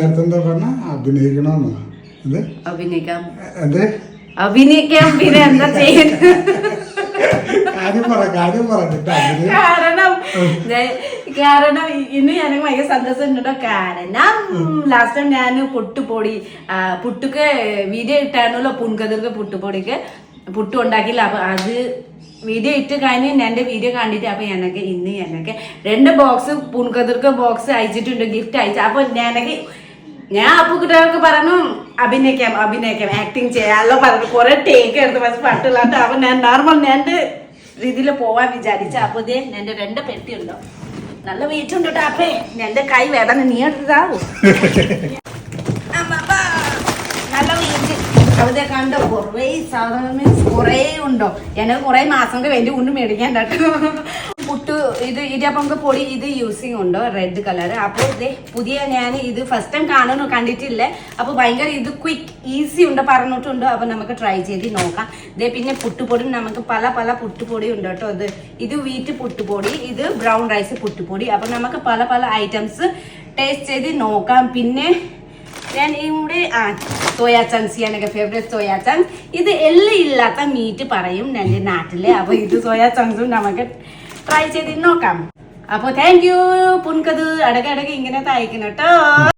എന്താ പറഞ്ഞ അഭിനയിക്കണമെന്നോ അഭിനയിക്കാം എന്ത് അഭിനയിക്കാം പിന്നെ എന്താ ചെയ്യുന്നത് കാരണം ഇന്ന് എനിക്ക് ഭയങ്കര സന്തോഷം ഉണ്ടോ കാരണം ലാസ്റ്റ് ടൈം ഞാൻ പുട്ടുപൊടി പുട്ടുക്ക് വീഡിയോ ഇട്ടായിരുന്നല്ലോ പുൺകതിർക്ക് പുട്ടുപൊടിക്ക് പുട്ട് ഉണ്ടാക്കിയില്ല അപ്പൊ അത് വീഡിയോ ഇട്ട് കഴിഞ്ഞ് എന്റെ വീഡിയോ കണ്ടിട്ട് അപ്പൊ എനിക്ക് ഇന്ന് എനിക്ക് 2 ബോക്സ് പുൺകതിർക്ക് ബോക്സ് അയച്ചിട്ടുണ്ട് ഗിഫ്റ്റ് അയച്ചു അപ്പൊ ഞാൻ അപ്പു കുട്ടികൾക്ക് പറഞ്ഞു അഭിനയിക്കാം ആക്ടിങ് ചെയ്യാമല്ലോ പറഞ്ഞു കുറെ ടേക്ക് എടുത്ത് പക്ഷെ പറ്റില്ലാണ്ട് അപ്പൊ ഞാൻ നോർമൽ ഞാൻ രീതിയിൽ പോവാൻ വിചാരിച്ച അപ്പൊ ഇതേ എന്റെ 2 പെട്ടി ഉണ്ടോ നല്ല വെയിറ്റ് ഉണ്ട് കേട്ടോ അപ്പേ എന്റെ കൈ വേദന നീ എടുത്താവൂ നല്ല വെയിറ്റ് അവിടെ കണ്ടോ കുറേ സാധനം മീൻസ് കുറേ ഉണ്ടോ എനിക്ക് കുറെ മാസം വേണ്ടി കൊണ്ട് മേടിക്കാൻ കേട്ടോ പുട്ട് ഇത് ഇടിയപ്പങ്ങൾക്ക് പൊടി ഇത് യൂസിങ് ഉണ്ടോ റെഡ് കളർ അപ്പോൾ ഇതേ പുതിയ ഞാൻ ഇത് ഫസ്റ്റ് ടൈം കണ്ടിട്ടില്ലേ അപ്പോൾ ഭയങ്കര ഇത് ക്വിക്ക് ഈസി ഉണ്ട് പറഞ്ഞിട്ടുണ്ട് അപ്പോൾ നമുക്ക് ട്രൈ ചെയ്ത് നോക്കാം ഇതേ പിന്നെ പുട്ടുപൊടി നമുക്ക് പല പല പുട്ടുപൊടി ഉണ്ട് കേട്ടോ ഇത് വീറ്റ് പുട്ടുപൊടി ഇത് ബ്രൗൺ റൈസ് പുട്ടുപൊടി അപ്പോൾ നമുക്ക് പല പല ഐറ്റംസ് ടേസ്റ്റ് ചെയ്ത് നോക്കാം പിന്നെ ഞാൻ ഇവിടെ സോയാ ചങ്ക്സ് എനിക്ക് ഫേവറേറ്റ് സോയാ ചങ്ക്സ് ഇത് എല്ലാം ഇല്ലാത്ത മീറ്റ് പറയും എൻ്റെ നാട്ടിലെ അപ്പോൾ ഇത് സോയാ ചങ്ക്സും നമുക്ക് ട്രൈ ചെയ്ത് നോക്കാം അപ്പൊ താങ്ക് യു പുൺകത് ഇടയ്ക്കിടയ്ക്ക് ഇങ്ങനെ തയ്ക്കണം കേട്ടോ